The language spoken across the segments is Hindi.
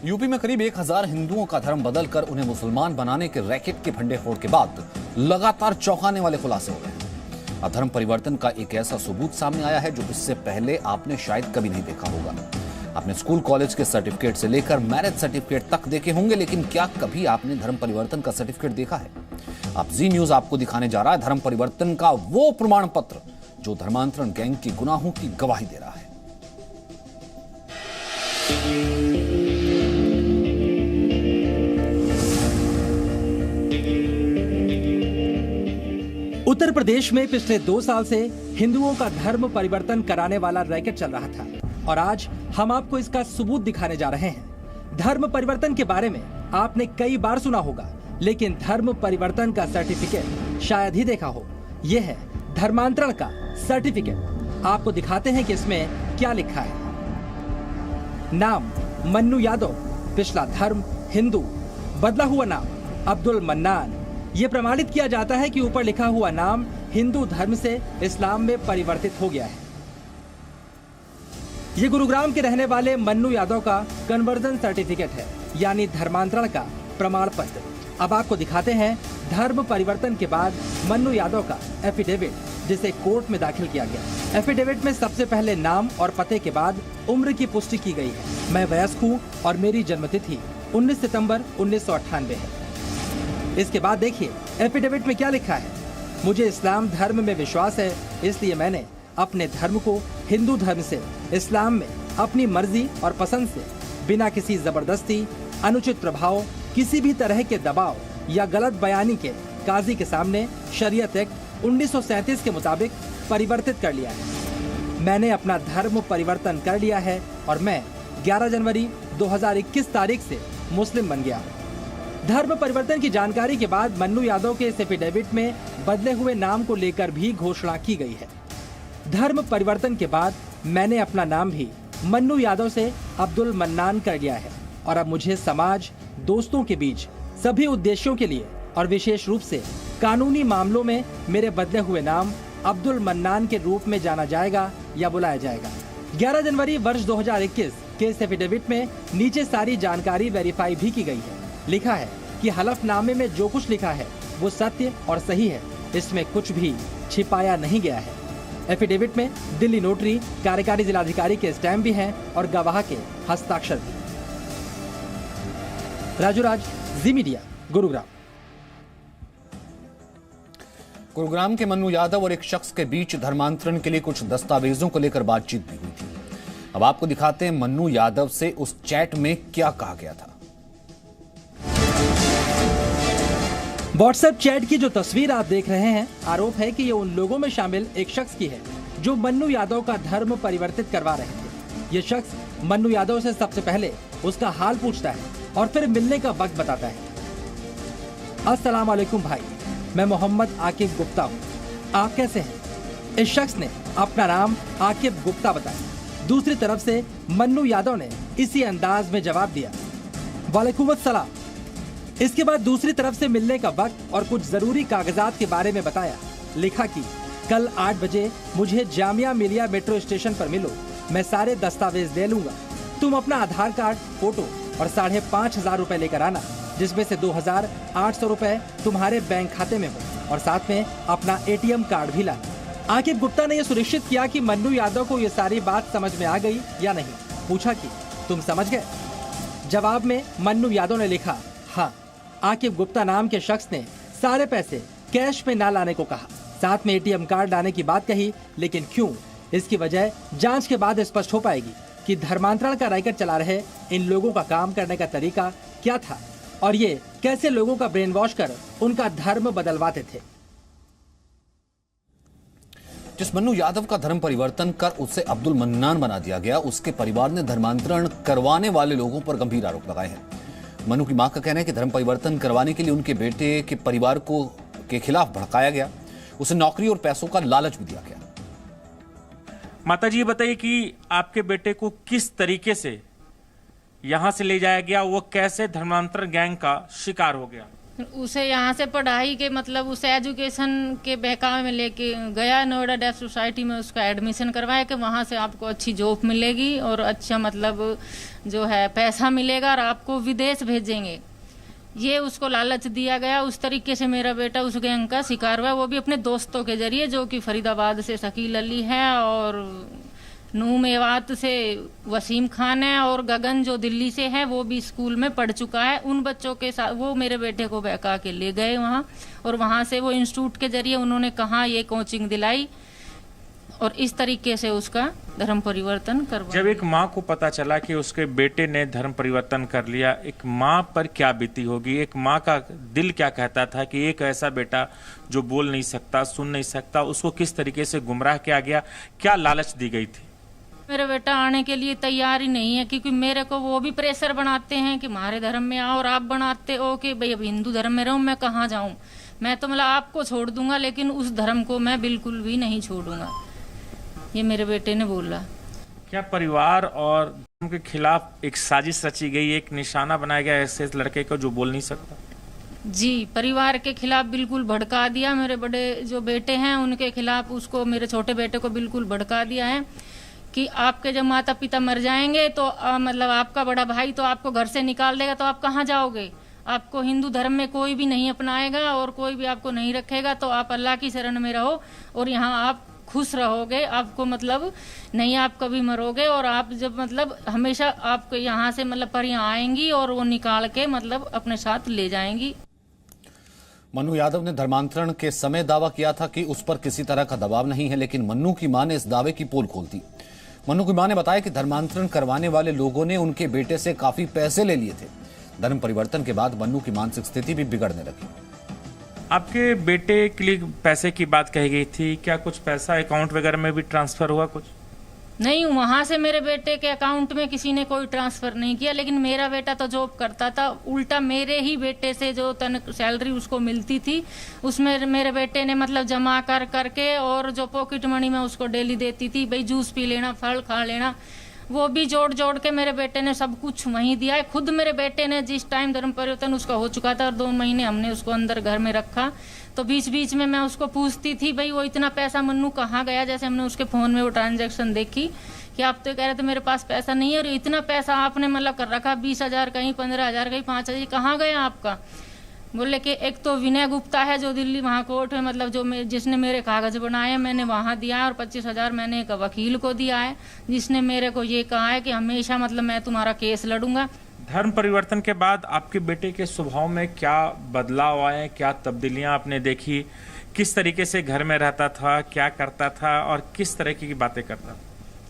यूपी में करीब 1000 हिंदुओं का धर्म बदलकर उन्हें मुसलमान बनाने के रैकेट के भंडेफोड़ के बाद लगातार चौंकाने वाले खुलासे हो रहे हैं। अब धर्म परिवर्तन का एक ऐसा सबूत सामने आया है जो इससे पहले आपने शायद कभी नहीं देखा होगा। आपने स्कूल कॉलेज के सर्टिफिकेट से लेकर मैरिज सर्टिफिकेट तक देखे होंगे, लेकिन क्या कभी आपने धर्म परिवर्तन का सर्टिफिकेट देखा है? अब जी न्यूज आपको दिखाने जा रहा है धर्म परिवर्तन का वो प्रमाण पत्र जो धर्मांतरण गैंग की गुनाहों की गवाही दे रहा है। उत्तर प्रदेश में पिछले 2 साल से हिंदुओं का धर्म परिवर्तन कराने वाला रैकेट चल रहा था और आज हम आपको इसका सबूत दिखाने जा रहे हैं। धर्म परिवर्तन के बारे में आपने कई बार सुना होगा, लेकिन धर्म परिवर्तन का सर्टिफिकेट शायद ही देखा हो। यह है धर्मांतरण का सर्टिफिकेट। आपको दिखाते हैं कि इसमें क्या लिखा है। नाम मन्नू यादव, पिछला धर्म हिंदू, बदला हुआ नाम अब्दुल मन्नान। ये प्रमाणित किया जाता है कि ऊपर लिखा हुआ नाम हिंदू धर्म से इस्लाम में परिवर्तित हो गया है। ये गुरुग्राम के रहने वाले मन्नू यादव का कन्वर्जन सर्टिफिकेट है, यानी धर्मांतरण का प्रमाण पत्र। अब आपको दिखाते हैं धर्म परिवर्तन के बाद मन्नू यादव का एफिडेविट, जिसे कोर्ट में दाखिल किया गया। एफिडेविट में सबसे पहले नाम और पते के बाद उम्र की पुष्टि की गई है। मैं वयस्क हूँ और मेरी जन्मतिथि 19 सितंबर 1998 है। इसके बाद देखिए एफिडेविट में क्या लिखा है। मुझे इस्लाम धर्म में विश्वास है, इसलिए मैंने अपने धर्म को हिंदू धर्म से इस्लाम में अपनी मर्जी और पसंद से, बिना किसी जबरदस्ती, अनुचित प्रभाव, किसी भी तरह के दबाव या गलत बयानी के काजी के सामने शरीयत एक्ट 1937 के मुताबिक परिवर्तित कर लिया है। मैंने अपना धर्म परिवर्तन कर लिया है और मैं 11 जनवरी 2021 तारीख से मुस्लिम बन गया हूँ। धर्म परिवर्तन की जानकारी के बाद मन्नू यादव के इस एफिडेविट में बदले हुए नाम को लेकर भी घोषणा की गई है। धर्म परिवर्तन के बाद मैंने अपना नाम भी मन्नू यादव से अब्दुल मन्नान कर लिया है और अब मुझे समाज, दोस्तों के बीच सभी उद्देश्यों के लिए और विशेष रूप से कानूनी मामलों में मेरे बदले हुए नाम अब्दुल मन्नान के रूप में जाना जाएगा या बुलाया जाएगा। 11 जनवरी वर्ष 2021 के इस एफिडेविट में नीचे सारी जानकारी वेरीफाई भी की गई है। लिखा है कि हलफनामे में जो कुछ लिखा है वो सत्य और सही है, इसमें कुछ भी छिपाया नहीं गया है। एफिडेविट में दिल्ली नोटरी, कार्यकारी जिलाधिकारी के स्टैम्प भी हैं और गवाह के हस्ताक्षर भी। राजू राज, जी मीडिया, गुरुग्राम। गुरुग्राम के मन्नू यादव और एक शख्स के बीच धर्मांतरण के लिए कुछ दस्तावेजों को लेकर बातचीत भी हुई थी। अब आपको दिखाते हैं मन्नू यादव से उस चैट में क्या कहा गया था। व्हाट्सएप चैट की जो तस्वीर आप देख रहे हैं, आरोप है कि ये उन लोगों में शामिल एक शख्स की है जो मन्नू यादव का धर्म परिवर्तित करवा रहे थे। ये शख्स मन्नू यादव से सबसे पहले उसका हाल पूछता है और फिर मिलने का वक्त बताता है। अस्सलाम वालेकुम भाई, मैं मोहम्मद आकिब गुप्ता हूँ, आप कैसे हैं? इस शख्स ने अपना नाम आकिब गुप्ता बताया। दूसरी तरफ से मन्नू यादव ने इसी अंदाज में जवाब दिया, वालेकुम अस्सलाम। इसके बाद दूसरी तरफ से मिलने का वक्त और कुछ जरूरी कागजात के बारे में बताया। लिखा कि कल 8 बजे मुझे जामिया मिलिया मेट्रो स्टेशन पर मिलो, मैं सारे दस्तावेज ले लूंगा। तुम अपना आधार कार्ड, फोटो और 5,500 रुपए लेकर आना, जिसमें से 2,800 रुपए तुम्हारे बैंक खाते में हो और साथ में अपना ATM कार्ड भी लाना। आकिब गुप्ता ने यह सुनिश्चित किया कि मन्नू यादव को ये सारी बात समझ में आ गई या नहीं। पूछा कि तुम समझ गए? जवाब में मन्नू यादव ने लिखा, हाँ। आकिब गुप्ता नाम के शख्स ने सारे पैसे कैश में ना लाने को कहा, साथ में ATM कार्ड लाने की बात कही, लेकिन क्यों, इसकी वजह जांच के बाद स्पष्ट हो पाएगी कि धर्मांतरण का रैकेट चला रहे इन लोगों का काम करने का तरीका क्या था और ये कैसे लोगों का ब्रेन वॉश कर उनका धर्म बदलवाते थे। जिस मन्नू यादव का धर्म परिवर्तन कर उससे अब्दुल मन्नान बना दिया गया, उसके परिवार ने धर्मांतरण करवाने वाले लोगों पर गंभीर आरोप लगाए हैं। मन्नू की मां का कहना है कि धर्म परिवर्तन करवाने के लिए उनके बेटे के परिवार को के खिलाफ भड़काया गया, उसे नौकरी और पैसों का लालच भी दिया गया। माता जी बताइए कि आपके बेटे को किस तरीके से यहां से ले जाया गया, वो कैसे धर्मांतरण गैंग का शिकार हो गया? उसे यहाँ से पढ़ाई के मतलब उसे एजुकेशन के बहकावे में लेके गया, नोएडा डेफ सोसाइटी में उसका एडमिशन करवाया कि वहाँ से आपको अच्छी जॉब मिलेगी और अच्छा मतलब जो है पैसा मिलेगा और आपको विदेश भेजेंगे, ये उसको लालच दिया गया। उस तरीके से मेरा बेटा उस गैंग का शिकार हुआ, वो भी अपने दोस्तों के जरिए, जो कि फरीदाबाद से शकील अली है और नू मेवात से वसीम खान है और गगन जो दिल्ली से है वो भी स्कूल में पढ़ चुका है। उन बच्चों के साथ वो मेरे बेटे को बहका के ले गए वहाँ और वहाँ से वो इंस्टीट्यूट के जरिए उन्होंने कहा ये कोचिंग दिलाई और इस तरीके से उसका धर्म परिवर्तन करवाया। जब एक माँ को पता चला कि उसके बेटे ने धर्म परिवर्तन कर लिया, एक माँ पर क्या बीती होगी? एक माँ का दिल क्या कहता था कि एक ऐसा बेटा जो बोल नहीं सकता, सुन नहीं सकता, उसको किस तरीके से गुमराह किया गया, क्या लालच दी गई थी? मेरा बेटा आने के लिए तैयार ही नहीं है, क्योंकि मेरे को वो भी प्रेशर बनाते हैं कि हमारे धर्म में आओ, और आप बनाते हो कि भाई अब हिंदू धर्म में रहूं, मैं कहाँ जाऊं। मैं तो मतलब आपको छोड़ दूंगा लेकिन उस धर्म को मैं बिल्कुल भी नहीं छोड़ूंगा, ये मेरे बेटे ने बोला। क्या परिवार और धर्म के खिलाफ एक साजिश रची गई, एक निशाना बनाया गया ऐसे लड़के को जो बोल नहीं सकता? जी, परिवार के खिलाफ बिल्कुल भड़का दिया। मेरे बड़े जो बेटे हैं उनके खिलाफ उसको, मेरे छोटे बेटे को बिल्कुल भड़का दिया है कि आपके जब माता पिता मर जाएंगे तो मतलब आपका बड़ा भाई तो आपको घर से निकाल देगा, तो आप कहाँ जाओगे? आपको हिंदू धर्म में कोई भी नहीं अपनाएगा और कोई भी आपको नहीं रखेगा, तो आप अल्लाह की शरण में रहो और यहाँ आप खुश रहोगे। आपको मतलब नहीं, आप कभी मरोगे और आप जब मतलब हमेशा आपको यहाँ से मतलब परियां आएंगी और वो निकाल के मतलब अपने साथ ले जाएंगी। मन्नू यादव ने धर्मांतरण के समय दावा किया था कि उस पर किसी तरह का दबाव नहीं है, लेकिन मन्नू की मां ने इस दावे की पोल खोल दी। मन्नू की मां ने बताया कि धर्मांतरण करवाने वाले लोगों ने उनके बेटे से काफी पैसे ले लिए थे। धर्म परिवर्तन के बाद मन्नू की मानसिक स्थिति भी बिगड़ने लगी। आपके बेटे के लिए पैसे की बात कही गई थी, क्या कुछ पैसा अकाउंट वगैरह में भी ट्रांसफर हुआ? कुछ नहीं, वहां से मेरे बेटे के अकाउंट में किसी ने कोई ट्रांसफर नहीं किया, लेकिन मेरा बेटा तो जॉब करता था, उल्टा मेरे ही बेटे से जो सैलरी उसको मिलती थी उसमें मेरे बेटे ने मतलब जमा कर करके और जो पॉकेट मनी में उसको डेली देती थी, भाई जूस पी लेना, फल खा लेना, वो भी जोड़ जोड़ के मेरे बेटे ने सब कुछ वहीं दिया है। खुद मेरे बेटे ने जिस टाइम धर्म परिवर्तन उसका हो चुका था और 2 महीने हमने उसको अंदर घर में रखा, तो बीच बीच में मैं उसको पूछती थी भाई वो इतना पैसा मन्नू कहाँ गया। जैसे हमने उसके फोन में वो ट्रांजैक्शन देखी कि आप तो कह रहे थे मेरे पास पैसा नहीं है और इतना पैसा आपने मतलब कर रखा, 20,000 कहीं, 15,000 कहीं, 5,000, कहाँ गया आपका? बोले कि एक तो विनय गुप्ता है जो दिल्ली महाकोर्ट में मतलब जो जिसने मेरे कागज बनाए मैंने वहाँ दिया है, और 25,000 मैंने एक वकील को दिया है जिसने मेरे को ये कहा है कि हमेशा मतलब मैं तुम्हारा केस लड़ूंगा। धर्म परिवर्तन के बाद आपके बेटे के स्वभाव में क्या बदलाव आए, क्या तब्दीलियां आपने देखी? किस तरीके से घर में रहता था, क्या करता था और किस तरह की बातें करता था?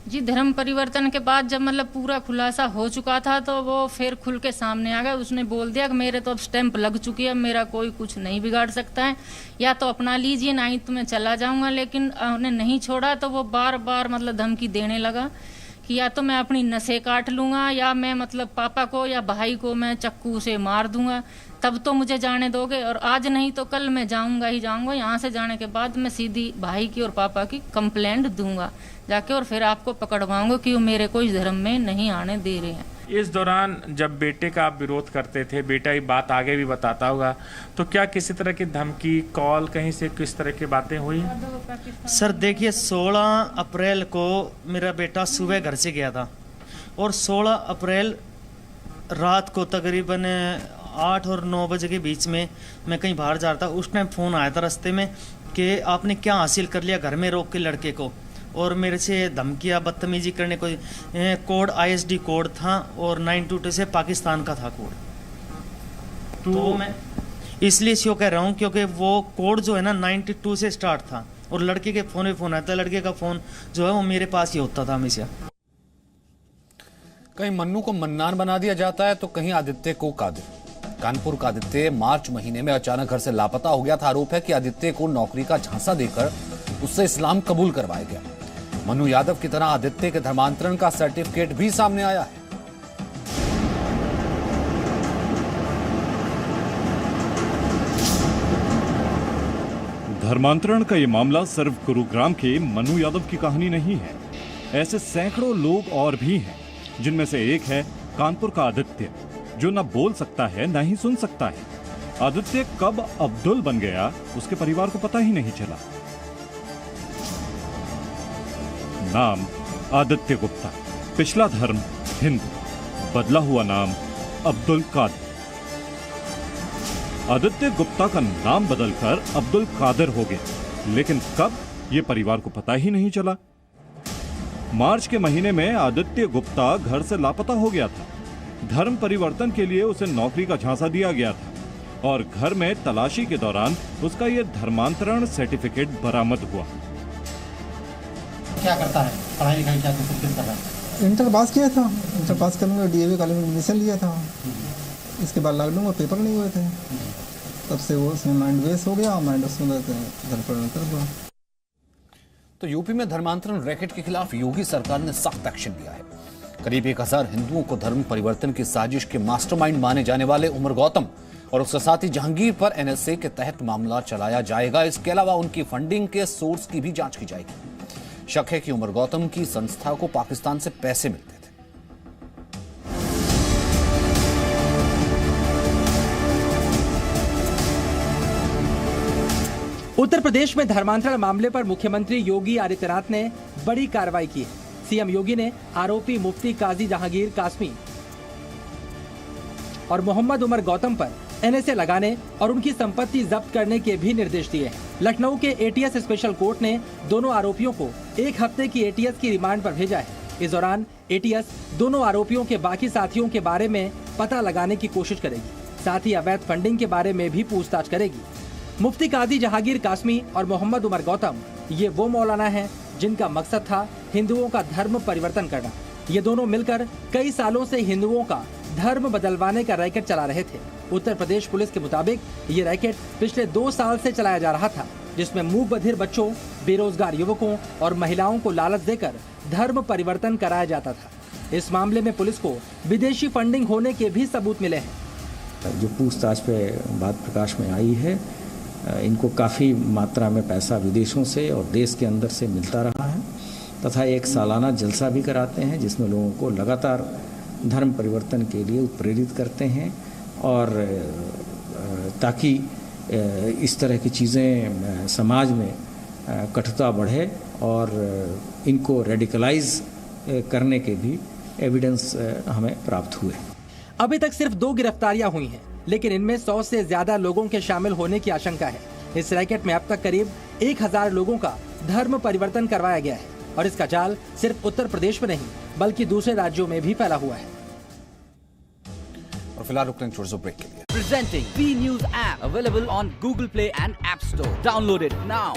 जी, धर्म परिवर्तन के बाद जब मतलब पूरा खुलासा हो चुका था तो वो फिर खुल के सामने आ गया। उसने बोल दिया कि मेरे तो अब स्टैंप लग चुकी है, मेरा कोई कुछ नहीं बिगाड़ सकता है, या तो अपना लीजिए नहीं तो मैं चला जाऊंगा। लेकिन उन्हें नहीं छोड़ा तो वो बार बार मतलब धमकी देने लगा कि या तो मैं अपनी नसें काट लूंगा या मैं मतलब पापा को या भाई को मैं चक्कू से मार दूंगा, तब तो मुझे जाने दोगे, और आज नहीं तो कल मैं जाऊंगा ही जाऊंगा। यहाँ से जाने के बाद मैं सीधी भाई की और पापा की कंप्लेंट दूंगा जाके, और फिर आपको पकड़वाऊंगा कि वो मेरे को इस धर्म में नहीं आने दे रहे हैं। इस दौरान जब बेटे का आप विरोध करते थे, बेटा ये बात आगे भी बताता होगा, तो क्या किसी तरह की धमकी, कॉल, कहीं से किस तरह की बातें हुई? सर देखिए, 16 अप्रैल को मेरा बेटा सुबह घर से गया था और 16 अप्रैल रात को तकरीबन 8 और 9 बजे के बीच में मैं कहीं बाहर जा रहा था। उस टाइम फ़ोन आया था रास्ते में कि आपने क्या हासिल कर लिया घर में रोक के लड़के को, और मेरे से धमकियाँ, बदतमीजी करने को। कोड ISD कोड था और 922 से पाकिस्तान का था कोड। तो मैं इसलिए शो कह रहा हूँ क्योंकि वो कोड जो है ना 92 से स्टार्ट था और लड़के के फ़ोन में फ़ोन आता है, लड़के का फ़ोन जो है वो मेरे पास ही होता था हमेशा। कहीं मन्नू को मन्नान बना दिया जाता है तो कहीं आदित्य को कादिर। कानपुर का आदित्य मार्च महीने में अचानक घर से लापता हो गया था। आरोप है कि आदित्य को नौकरी का झांसा देकर उससे इस्लाम कबूल करवाया गया। मन्नू यादव की तरह आदित्य के धर्मांतरण का सर्टिफिकेट भी सामने आया है। धर्मांतरण का ये मामला सिर्फ गुरुग्राम के मन्नू यादव की कहानी नहीं है। ऐसे सैकड़ों लोग और भी हैं, जिनमें से एक है कानपुर का आदित्य, जो न बोल सकता है न ही सुन सकता है। आदित्य कब अब्दुल बन गया उसके परिवार को पता ही नहीं चला। नाम आदित्य गुप्ता, पिछला धर्म हिंदू, बदला हुआ नाम अब्दुल कादिर। आदित्य गुप्ता का नाम बदलकर अब्दुल कादिर हो गया, लेकिन कब ये परिवार को पता ही नहीं चला। मार्च के महीने में आदित्य गुप्ता घर से लापता हो गया था। धर्म परिवर्तन के लिए उसे नौकरी का झांसा दिया गया था और घर में तलाशी के दौरान उसका यह धर्मांतरण सर्टिफिकेट बरामद हुआ। क्या करता है, पढ़ाई लिखाई क्या कर रहा है? इंटर पास किया था, इंटर पास करने के डीएवी कॉलेज में एडमिशन लिया था। इसके बाद लॉकडाउन में पेपर नहीं हुए थे, तब से वो उसमें माइंड वेस्ट हो गया, माइंड उसमें धर्मांतरण हुआ। तो यूपी में धर्मांतरण रैकेट के खिलाफ योगी सरकार ने सख्त एक्शन लिया है। करीब 1000 हिंदुओं को धर्म परिवर्तन की साजिश के मास्टरमाइंड माने जाने वाले उमर गौतम और उसके साथी जहांगीर पर एनएसए के तहत मामला चलाया जाएगा। इसके अलावा उनकी फंडिंग के सोर्स की भी जांच की जाएगी। शक है कि उमर गौतम की संस्था को पाकिस्तान से पैसे मिलते थे। उत्तर प्रदेश में धर्मांतरण मामले पर मुख्यमंत्री योगी आदित्यनाथ ने बड़ी कार्रवाई की है। सीएम योगी ने आरोपी मुफ्ती काजी जहांगीर कासमी और मोहम्मद उमर गौतम पर एनएसए लगाने और उनकी संपत्ति जब्त करने के भी निर्देश दिए हैं। लखनऊ के एटीएस स्पेशल कोर्ट ने दोनों आरोपियों को 1 हफ्ते की एटीएस की रिमांड पर भेजा है। इस दौरान एटीएस दोनों आरोपियों के बाकी साथियों के बारे में पता लगाने की कोशिश करेगी, साथ ही अवैध फंडिंग के बारे में भी पूछताछ करेगी। मुफ्ती काजी जहांगीर कासमी और मोहम्मद उमर गौतम ये वो मौलाना हैं जिनका मकसद था हिंदुओं का धर्म परिवर्तन करना। ये दोनों मिलकर कई सालों से हिंदुओं का धर्म बदलवाने का रैकेट चला रहे थे। उत्तर प्रदेश पुलिस के मुताबिक ये रैकेट पिछले 2 साल से चलाया जा रहा था, जिसमें मूक बधिर बच्चों, बेरोजगार युवकों और महिलाओं को लालच देकर धर्म परिवर्तन कराया जाता था। इस मामले में पुलिस को विदेशी फंडिंग होने के भी सबूत मिले हैं। जो पूछताछ पे बात प्रकाश में आई है, इनको काफ़ी मात्रा में पैसा विदेशों से और देश के अंदर से मिलता रहा है तथा एक सालाना जलसा भी कराते हैं जिसमें लोगों को लगातार धर्म परिवर्तन के लिए उत्प्रेरित करते हैं और ताकि इस तरह की चीज़ें समाज में कटुता बढ़े और इनको रेडिकलाइज करने के भी एविडेंस हमें प्राप्त हुए। अभी तक सिर्फ 2 गिरफ्तारियां हुई हैं, लेकिन इनमें 100 से ज्यादा लोगों के शामिल होने की आशंका है। इस रैकेट में अब तक करीब 1000 लोगों का धर्म परिवर्तन करवाया गया है और इसका जाल सिर्फ उत्तर प्रदेश में नहीं बल्कि दूसरे राज्यों में भी फैला हुआ है। और फिलहाल रुकते हैं छोटे से ब्रेक के लिए। Presenting B News app available on Google Play and App Store. Download it now.